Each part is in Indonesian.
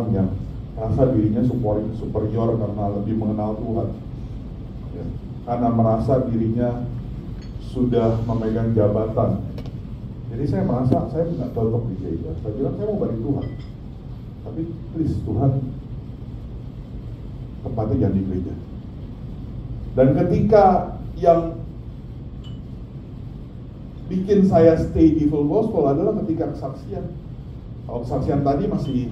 orang yang merasa dirinya superior karena lebih mengenal Tuhan, ya, karena merasa dirinya sudah memegang jabatan. Jadi saya merasa saya nggak cocok di gereja. Saya bilang saya mau balik Tuhan, tapi please Tuhan, tempatnya jangan di gereja. Dan ketika yang bikin saya stay di full gospel adalah ketika kesaksian. Kalau kesaksian tadi masih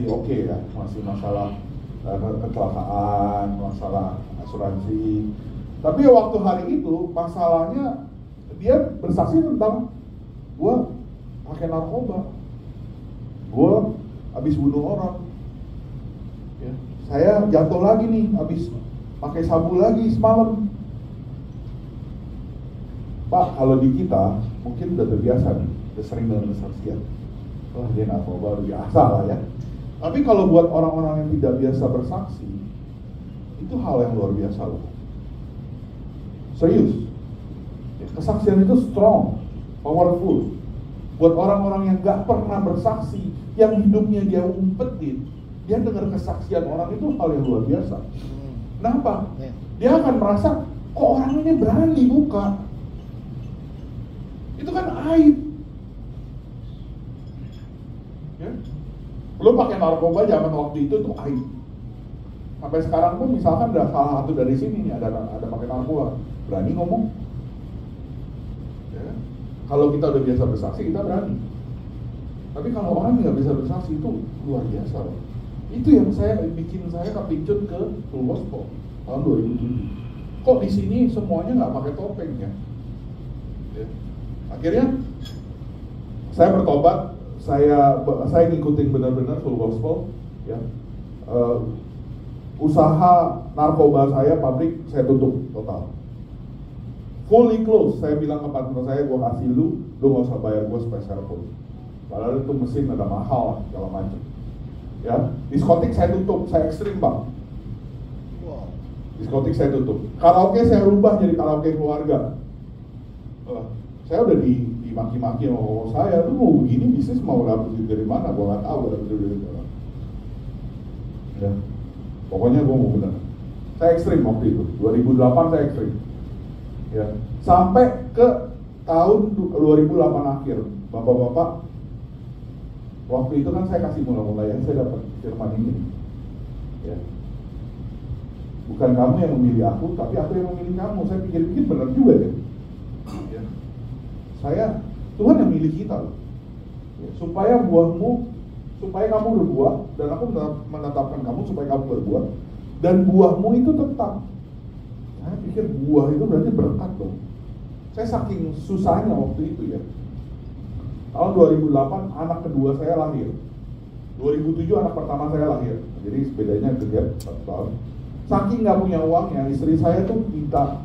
oke ya, masih masalah kecelakaan, masalah asuransi. Tapi waktu hari itu masalahnya dia bersaksi tentang gua pakai narkoba, gua habis bunuh orang, ya, saya jatuh lagi nih, habis pakai sabu lagi semalam. Pak, kalau di kita mungkin udah terbiasa nih, udah sering dengan kesaksian. Oh, dia narkoba biasa lah ya. Tapi kalau buat orang-orang yang tidak biasa bersaksi, itu hal yang luar biasa loh. Serius. Kesaksian itu strong, powerful. Buat orang-orang yang gak pernah bersaksi, yang hidupnya dia umpetin, dia dengar kesaksian orang itu hal yang luar biasa. Kenapa? Dia akan merasa, kok orang ini berani buka? Itu kan aib. Ya? Lu pakai narkoba zaman waktu itu tuh aib. Sampai sekarang pun misalkan ada salah satu dari sini nih ada pakai narkoba, berani ngomong. Ya? Kalau kita udah biasa bersaksi kita berani. Tapi kalau orang nggak bisa bersaksi itu luar biasa loh. Itu yang bikin saya kepincut ke Full Gospel tahun 2007. Kok di sini semuanya nggak pakai topeng ya? Ya? Akhirnya saya bertobat, saya ngikutin benar-benar Full Gospel, ya. Usaha narkoba saya, pabrik saya tutup total, fully close. Saya bilang ke partner saya, gue kasih lu nggak usah bayar gue spesial pun. Padahal itu mesin ada mahal segala macam. Ya, diskotik saya tutup, saya ekstrim bang. Diskotik saya tutup, karaoke saya rubah jadi karaoke keluarga. Saya udah dimaki-maki sama saya, lu mau begini bisnis mau dapet duit dari mana? Gue nggak tahu dapet duit dari mana. Ya, pokoknya gue mau benar. Saya ekstrim waktu itu, 2008 saya ekstrim. Ya, sampai ke tahun 2008 akhir, bapak-bapak, waktu itu kan saya kasih mula-mula yang saya dapat firman ini. Ya, bukan kamu yang memilih aku, tapi aku yang memilih kamu. Saya pikir-pikir benar juga ya. Tuhan yang milih kita loh, ya, supaya kamu berbuah, dan aku menetapkan kamu supaya kamu berbuah, dan buahmu itu tetap. Saya pikir buah itu berarti berkat dong. Saya saking susahnya waktu itu ya. Tahun 2008 anak kedua saya lahir, 2007 anak pertama saya lahir, jadi bedanya gede 1 tahun. Saking nggak punya uangnya, istri saya tuh minta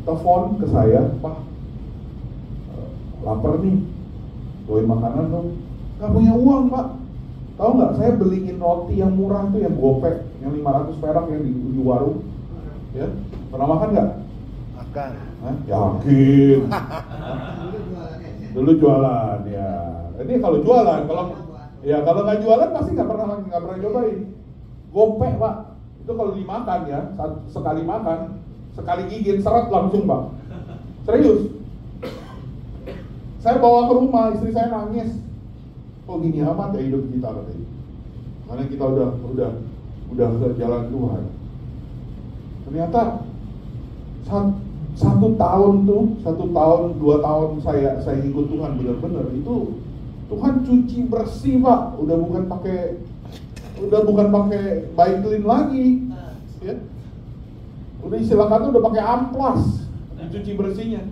telepon ke saya, Pak, lapar nih, bawain makanan dong. Gak punya uang pak. Tahu nggak? Saya beliin roti yang murah tuh, yang gopek, yang 500 perak yang di warung. Ya, pernah makan nggak? Makan. Yakin. Dulu jualan ya. Jadi kalau jualan, kalau nggak jualan pasti nggak pernah cobain. Gopek pak. Itu kalau dimakan ya, sekali makan, sekali gigit seret langsung pak. Serius. Saya bawa ke rumah, istri saya nangis. Kok gini amat ya hidup kita katanya. Karena kita udah ke jalan Tuhan. Ternyata 1 tahun, 2 tahun saya ikut Tuhan benar-benar itu Tuhan cuci bersih pak. Udah bukan pakai baik clean lagi, ya. Udah istilahnya udah pakai amplas dicuci bersihnya.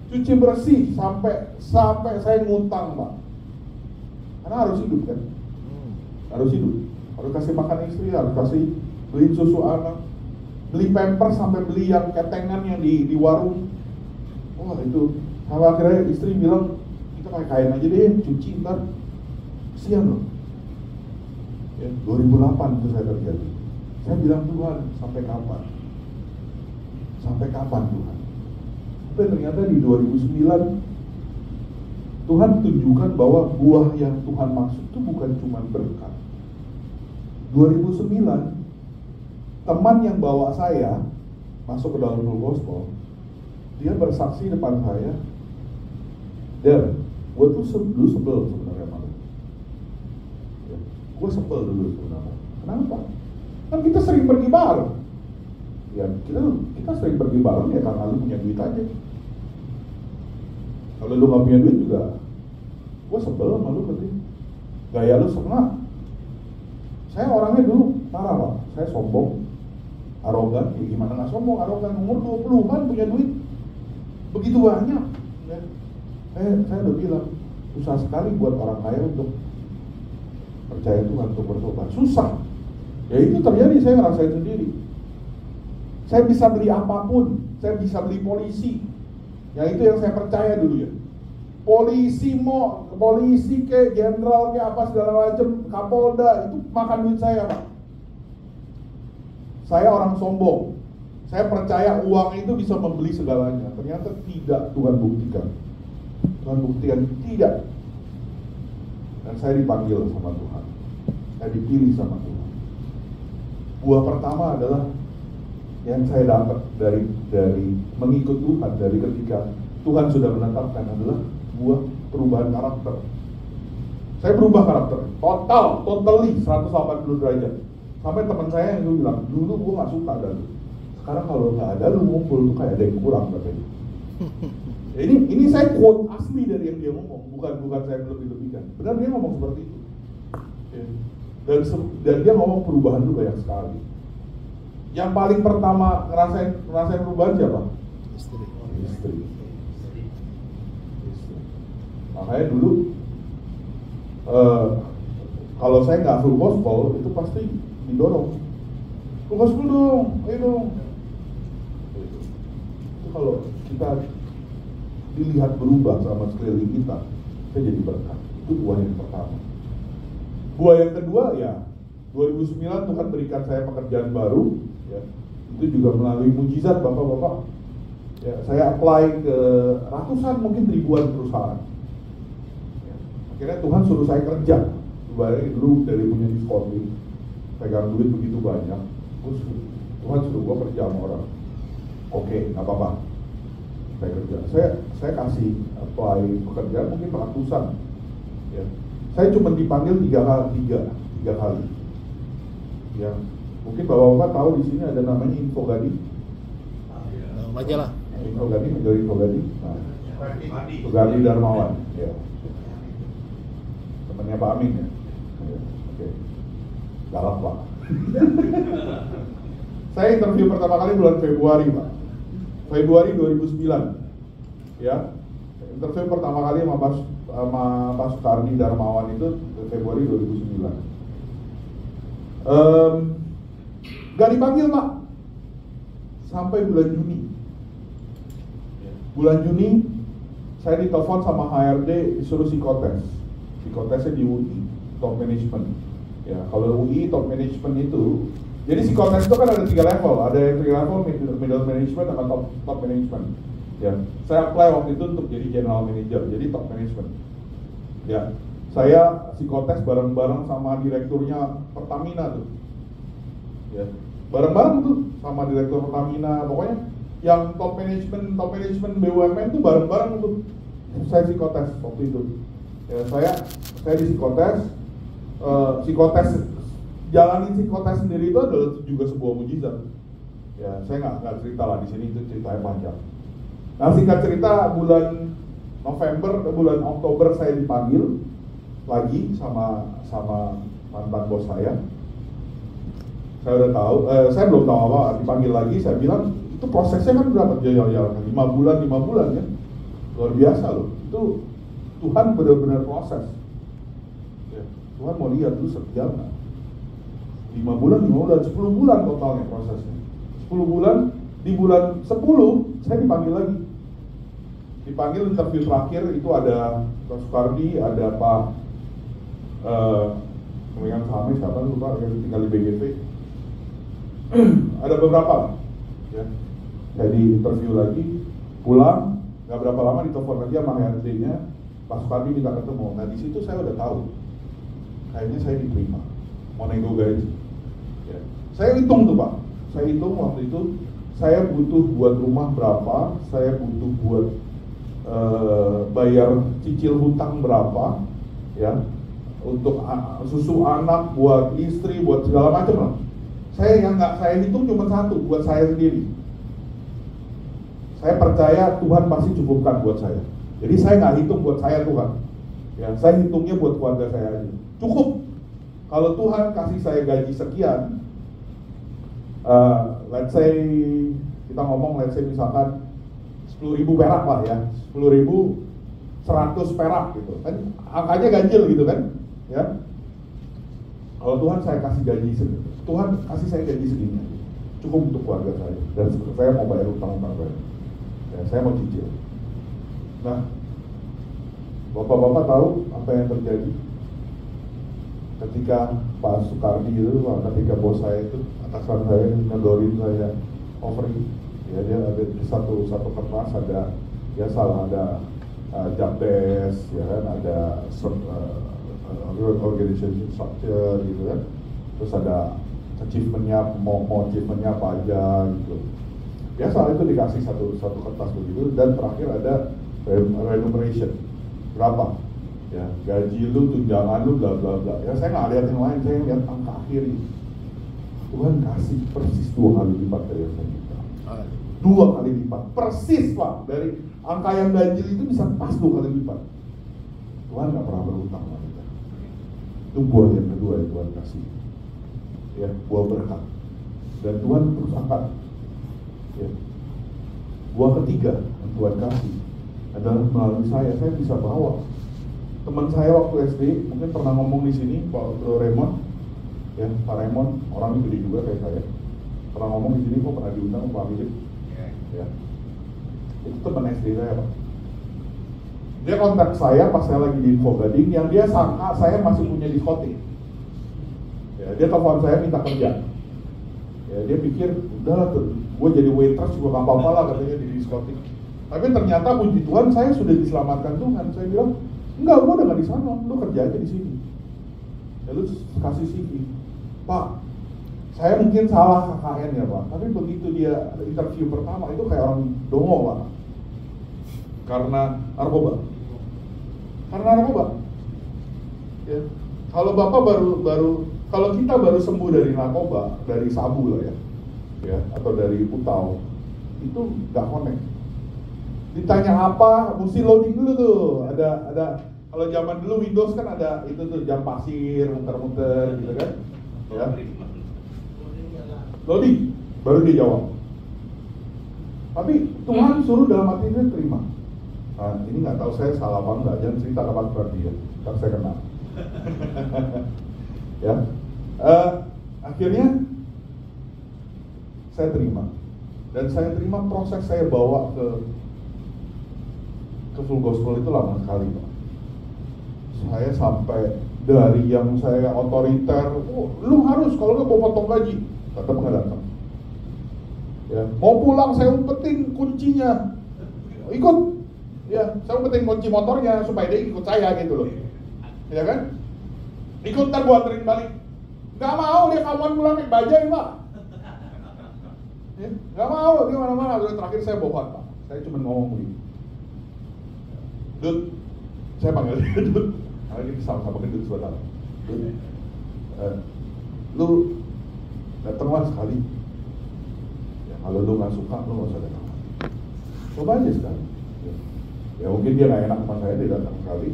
Cuci bersih sampai saya ngutang pak, karena harus hidup kan, harus kasih makan istri, harus kasih beli susu anak, beli pampers, sampai beli yang ketengan yang di warung. Wah itu, sampai akhirnya istri bilang kita pakai kain aja deh, cuci ntar, kesian loh. Ya, 2008 itu saya terjadi. Saya bilang Tuhan sampai kapan? Sampai kapan Tuhan? Tapi ternyata di 2009 Tuhan tunjukkan bahwa buah yang Tuhan maksud itu bukan cuma berkat. 2009, teman yang bawa saya masuk ke dalam full gospel, dia bersaksi depan saya, gue tuh dulu sebel sebenarnya malu. Ya, gue sebel dulu sebenarnya. Kenapa? Kan kita sering pergi bareng. Ya, kita sering pergi bareng ya karena lu punya duit aja. Kalau lu gak punya duit juga, gue sebel sama lu berarti. Gaya lu setengah. Saya orangnya dulu parah Pak, saya sombong, arogan. Ya gimana gak sombong, arogan, umur 20-an punya duit begitu banyak ya. Saya udah bilang, susah sekali buat orang kaya untuk percaya Tuhan, untuk bertobat. Susah. Ya itu terjadi, saya ngerasain sendiri. Saya bisa beli apapun, saya bisa beli polisi. Ya itu yang saya percaya dulu ya. Polisi kayak jenderal kayak apa segala macam, Kapolda, itu makan duit saya Pak. Saya orang sombong. Saya percaya uang itu bisa membeli segalanya. Ternyata tidak, Tuhan buktikan. Tuhan buktikan tidak. Dan saya dipanggil sama Tuhan. Saya dipilih sama Tuhan. Buah pertama adalah yang saya dapat dari mengikut Tuhan, dari ketika Tuhan sudah menetapkan adalah buah perubahan karakter. Saya berubah karakter, totally 180 derajat. Sampai teman saya yang bilang, dulu gue gak suka ada lu. Sekarang kalau gak ada lu ngumpul tuh kayak ada yang kurang katanya. Ya, ini saya quote asli dari yang dia ngomong, bukan saya lebih-lebihkan. Benar dia ngomong seperti itu. Ya. Dan dia ngomong perubahan itu banyak sekali. Yang paling pertama ngerasain perubahan siapa? Istri. Makanya dulu kalau saya nggak full gospel itu pasti didorong. Full gospel dong, ayo dong. Itu kalau kita dilihat berubah sama sekeliling kita jadi berkat. Itu buah yang pertama. Buah yang kedua ya 2009 Tuhan berikan saya pekerjaan baru. Ya, itu juga melalui mujizat bapak-bapak. Ya, saya apply ke ratusan mungkin ribuan perusahaan. Ya, akhirnya Tuhan suruh saya kerja. Dulu dari punya diskotik, pegang duit begitu banyak. Terus Tuhan suruh gua kerja sama orang. Oke, nggak apa-apa. Saya kerja. Saya kasih apply pekerjaan mungkin ratusan. Ya, saya cuma dipanggil tiga kali. Ya. Mungkin bapak-bapak tahu di sini ada namanya Infogadi. Majalah. Infogadi. Nah, Infogadi Darmawan. Ya. Temannya Pak Amin ya. Oke. Galak Pak. Saya interview pertama kali bulan Februari Pak. Februari 2009. Ya. Interview pertama kali sama Pak Sukarni Darmawan itu Februari 2009. Gak dipanggil Pak sampai bulan Juni. Bulan Juni saya ditelepon sama HRD disuruh psikotes. Psikotesnya di UI top management. Ya kalau UI top management itu, jadi psikotes itu kan ada 3 level. Ada yang 3 level middle management sama top management. Ya saya apply waktu itu untuk jadi general manager, jadi top management. Ya saya psikotes bareng-bareng sama direkturnya Pertamina tuh. Ya bareng-bareng tuh sama direktur Pertamina, pokoknya yang top management BUMN tuh bareng-bareng tuh. Saya psikotes waktu itu. Ya saya di psikotes, jalanin psikotes sendiri itu adalah juga sebuah mujizat. Ya saya nggak cerita lah di sini, itu ceritanya panjang. Nah singkat cerita bulan Oktober saya dipanggil lagi sama mantan bos saya. Saya udah tahu, saya belum tahu apa, dipanggil lagi, saya bilang itu prosesnya kan berapa jalan 5 bulan ya, luar biasa loh. Itu Tuhan benar-benar proses. Ya, Tuhan mau lihat lu setia nggak? 5 bulan, 10 bulan totalnya prosesnya. 10 bulan, di bulan 10 saya dipanggil lagi. Dipanggil interview terakhir itu ada Pak Sukardi, ada Pak pemegang sahamnya siapa lupa yang tinggal di BGV. Ada beberapa lah. Ya. Jadi interview lagi, pulang, nggak berapa lama ditelepon lagi sama HRD-nya, Pak Sukardi minta ketemu. Nah di situ saya udah tahu, kayaknya saya diterima, mau nego gaji. Ya. Saya hitung tuh Pak, saya hitung waktu itu saya butuh buat rumah berapa, saya butuh buat bayar cicil hutang berapa, ya, untuk susu anak, buat istri, buat segala macam lah. Saya yang nggak saya hitung cuma satu, buat saya sendiri. Saya percaya Tuhan pasti cukupkan buat saya. Jadi saya nggak hitung buat saya Tuhan, ya, saya hitungnya buat keluarga saya aja. Cukup. Kalau Tuhan kasih saya gaji sekian, let's say kita ngomong, let's say misalkan 10.000 perak lah ya, 10.000, 100 perak gitu kan, angkanya ganjil gitu kan, ya. Kalau Tuhan saya kasih gaji segini, Tuhan kasih saya gaji segini, cukup untuk keluarga saya, dan saya mau bayar utang-utang saya, ya, saya mau cicil. Nah, bapak-bapak tahu apa yang terjadi ketika Pak Sukardi itu, ketika bos saya itu, atasan saya ngedorin saya offering, ya, dia ada di satu kertas ada, ya salah, ada job desk, ya kan, ada organization structure gitu kan, terus ada achievementnya, mau achievementnya apa aja gitu. Biasa itu dikasih satu kertas begitu, dan terakhir ada remuneration berapa, ya, gaji lu, tunjangan lu, bla bla bla. Ya saya nggak lihat yang lain, saya lihat angka akhir ini. Tuhan kasih persis 2 kali lipat dari yang saya minta. 2 kali lipat, persis Pak, dari angka yang ganjil itu bisa pas 2 kali lipat. Tuhan nggak pernah berhutang sama kita. Itu buah yang kedua yang Tuhan kasih, ya, buah berkat. Dan Tuhan terus angkat. Ya. Buah ketiga yang Tuhan kasih adalah melalui saya bisa bawa. Teman saya waktu SD mungkin pernah ngomong di sini, Pak Raymond, ya, Pak Raymond, orangnya gede juga kayak saya. Pernah ngomong di sini, kok pernah diundang Pak Milik, ya. Itu teman SD saya Pak. Dia kontak saya pas saya lagi di Info Gading, yang dia sangka saya masih punya diskotik. Ya, dia telepon saya minta kerja. Ya, dia pikir udah tuh, gue jadi waitress juga gak apa-apa lah katanya di diskotik. Tapi ternyata puji Tuhan saya sudah diselamatkan Tuhan. Saya bilang, enggak, gue udah gak di sana, lu kerja aja di sini. Ya, lu kasih CV. Pak, saya mungkin salah KKN ya Pak, tapi begitu dia interview pertama itu kayak orang dongo Pak. Karena narkoba. Ya. Kalau Bapak kalau kita baru sembuh dari narkoba, dari sabu lah ya, atau dari putau, itu nggak connect. Ditanya apa, mesti loading dulu tuh. Ada kalau zaman dulu Windows kan ada itu tuh jam pasir, muter-muter gitu kan, ya. Loading, baru dia jawab. Tapi Tuhan suruh dalam hati dia terima. Nah, ini nggak tahu saya salah apa enggak, jangan cerita kapan berarti ya, ntar saya kenal. Ya, akhirnya saya terima, dan saya terima, proses saya bawa ke full gospel itu lama sekali Pak. Saya sampai dari yang saya otoriter, lu harus, kalau nggak mau potong gaji, tetap nggak datang. Ya, mau pulang saya umpetin kuncinya, ikut. Ya, saya umpetin kunci motornya supaya dia ikut saya gitu loh, ya kan? Ikut, ntar gua anterin balik. Gak mau, dia kawan pulang naik bajai Pak. Ya, gak mau, dia mana-mana. Terakhir saya bohong Pak, saya cuma ngomong begini, Dut, saya panggil dia Dut, karena kita sama-sama gendut sebentar. Dut, lu datanglah sekali. Ya, kalau lu gak suka, lu gak usah datang. Coba aja sekali. Ya mungkin dia gak enak sama saya, dia datang sekali.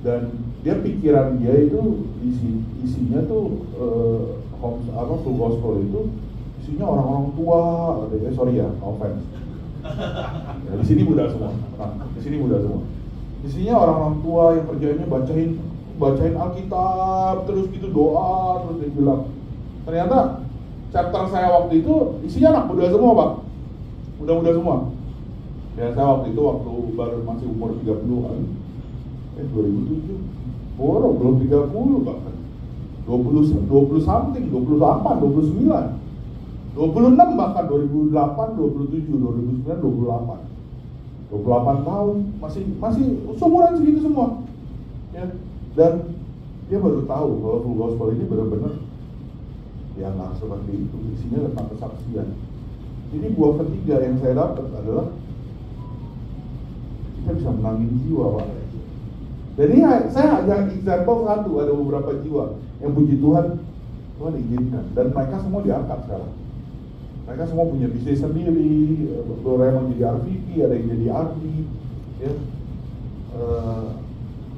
Dan dia pikiran dia itu isinya tuh full gospel itu isinya orang-orang tua, sorry ya, no offense. Ya, di sini muda semua. Isinya orang-orang tua yang kerjanya bacain Alkitab, terus gitu doa, terus dia bilang. Ternyata chapter saya waktu itu isinya anak muda semua Pak, muda-muda semua. Ya saya waktu baru masih umur 30-an, 2007, belum 30 bahkan, 20 something, 28, 29, 26 bahkan, 2008, 27, 2009, 28. 28 tahun, masih seumuran segitu semua. Ya. Dan dia baru tahu kalau full gospel ini benar-benar ya nggak seperti itu, isinya tentang kesaksian. Jadi buah ketiga yang saya dapat adalah kita bisa menangin jiwa, Pak. Jadi saya hanya example satu, ada beberapa jiwa yang puji Tuhan izinkan, dan mereka semua diangkat sekarang. Mereka semua punya bisnis sendiri, beberapa yang jadi RVP, ada yang jadi RD, ya.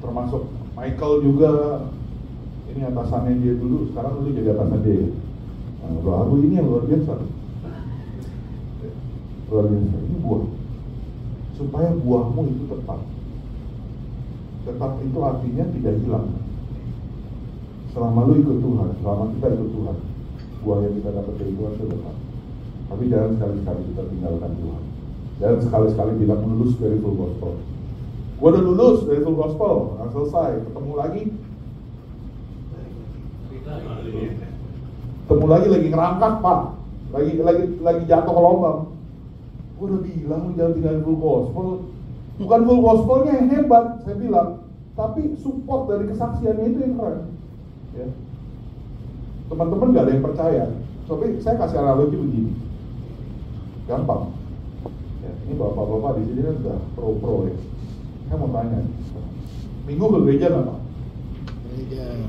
Termasuk Michael juga, ini atasannya dia dulu, sekarang udah jadi atasan dia. Nah, baru ini yang luar biasa. Luar biasa, ini buah. Supaya buahmu itu tetap itu artinya tidak hilang. Selama lu ikut Tuhan, selama kita ikut Tuhan, buah yang kita dapat dari Tuhan itu tetap. Tapi jangan sekali-sekali kita tinggalkan Tuhan. Jangan sekali-sekali tidak lulus dari full gospel. Gua udah lulus dari full gospel, nggak selesai, ketemu lagi ngerangkak, Pak, lagi jatuh ke lubang. Gua udah bilang lu jangan tinggalin full gospel. Bukan full gospelnya yang hebat, saya bilang, tapi support dari kesaksiannya itu yang keren. Ya. Teman-teman nggak ada yang percaya, tapi saya kasih analogi begini, gampang. Ya, ini bapak-bapak di sini kan udah pro ya. Saya mau tanya, Minggu ke gereja nggak, Pak?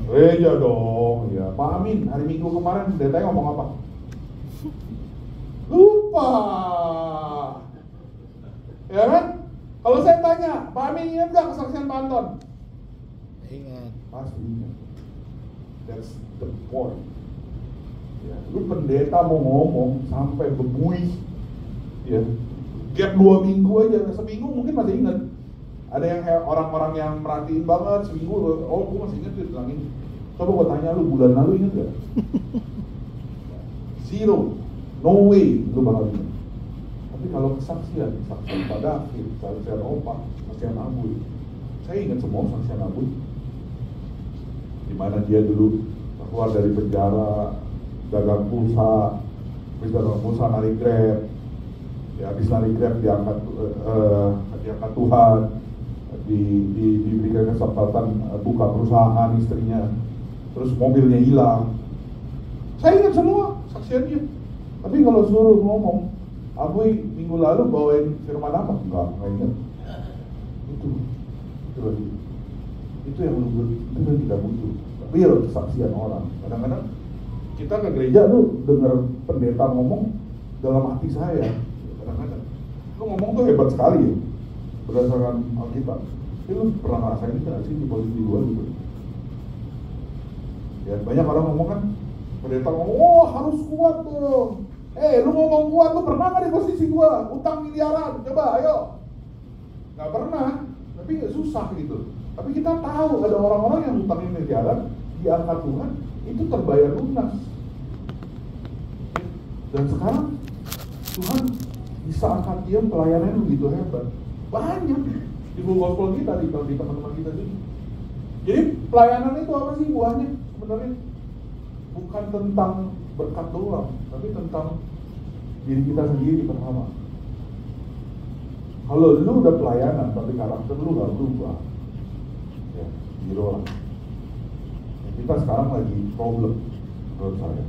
Gereja dong, ya. Pak Amin, hari Minggu kemarin pendetanya ngomong apa? Lupa, ya kan? Kalau saya tanya, Pak Amin ingat nggak kesaksian Pak Anton? Ingat. Pasti ingat. That's the point. Ya, lu pendeta mau ngomong sampai bebuih, ya. Gap 2 minggu aja, seminggu mungkin masih ingat. Ada yang orang-orang yang merhatiin banget, seminggu, oh gue masih ingat dia bilang ini. Coba gue tanya lu, bulan lalu ingat gak? Zero, no way lu bakal ingat. Tapi kalau kesaksian Pak David, kesaksian Opa, kesaksian Abu, saya ingat semua kesaksian Abu. Dimana dia dulu keluar dari penjara, dagang pulsa, habis dagang pulsa narik Grab, ya habis narik Grab diangkat Tuhan, diberikan kesempatan buka perusahaan istrinya, terus mobilnya hilang. Saya ingat semua saksiannya. Tapi kalau suruh ngomong, Abu minggu lalu bawain firman apa? Enggak ingat. Itu yang kita butuh. Real kesaksian orang. Kadang-kadang kita ke gereja lu dengar pendeta ngomong dalam hati saya. Kadang-kadang lu ngomong tuh hebat sekali ya, berdasarkan Alkitab. Tapi lu pernah ngerasain nggak sih di posisi luar gitu? Ya banyak orang ngomong kan, pendeta ngomong, oh harus kuat tuh. Lu ngomong kuat, lu pernah nggak di posisi gua? Utang miliaran, coba ayo. Nggak pernah, tapi susah gitu. Tapi kita tahu ada orang-orang yang utangin miliaran, diangkat Tuhan, itu terbayar lunas. Dan sekarang Tuhan bisa angkat dia, pelayanannya begitu hebat. Banyak di full gospel kita, di teman-teman kita juga. Jadi pelayanan itu apa sih buahnya sebenarnya? Bukan tentang berkat doang, tapi tentang diri kita sendiri pertama. Kalau lu udah pelayanan tapi karakter lu gak berubah, ya zero lah. Kita sekarang lagi problem, menurut saya,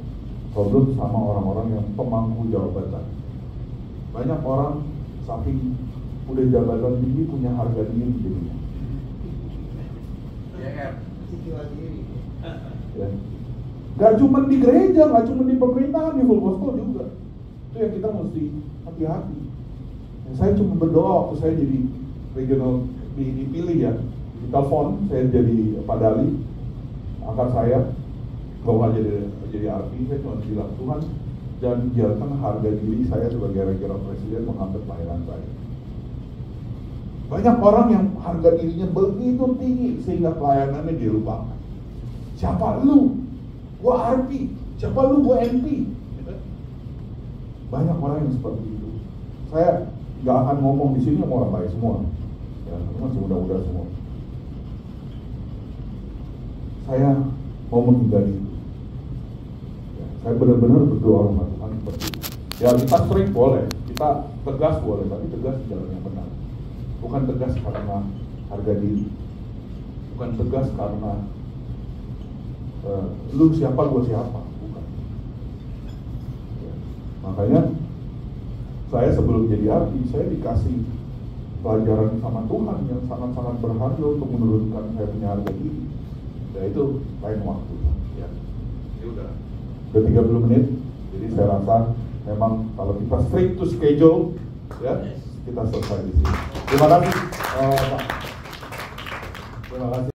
problem sama orang-orang yang pemangku jabatan. Banyak orang saking udah jabatan tinggi punya harga diri jadinya. Ya. Gak cuma di gereja, gak cuma di pemerintahan, di full gospel juga. Itu yang kita mesti hati-hati. Saya cuma berdoa waktu saya jadi regional dipilih ya, di telepon saya jadi Pak Dali, angkat saya, bahwa jadi RP, saya cuma bilang Tuhan jangan biarkan harga diri saya sebagai regional presiden menghambat pelayanan saya. Banyak orang yang harga dirinya begitu tinggi sehingga pelayanannya dilupakan. Siapa lu? Gua RP. Siapa lu? Gua MP. Banyak orang yang seperti itu. Saya nggak akan ngomong di sini orang baik semua. Ya, masih muda-muda semua. Saya mau menghindari itu. Ya, saya benar-benar berdoa sama Tuhan seperti itu. Ya kita strict boleh, kita tegas boleh, tapi tegas di jalan yang benar. bukan tegas karena harga diri, bukan tegas karena lu siapa, gue siapa, bukan. Ya. Makanya saya sebelum jadi arti, saya dikasih pelajaran sama Tuhan yang sangat-sangat berharga untuk menurunkan saya punya harga diri. Ya itu lain waktu. Ya, ini udah 30 menit, jadi saya rasa memang kalau kita strict to schedule, ya kita selesai di sini. Terima kasih, Pak. Terima kasih.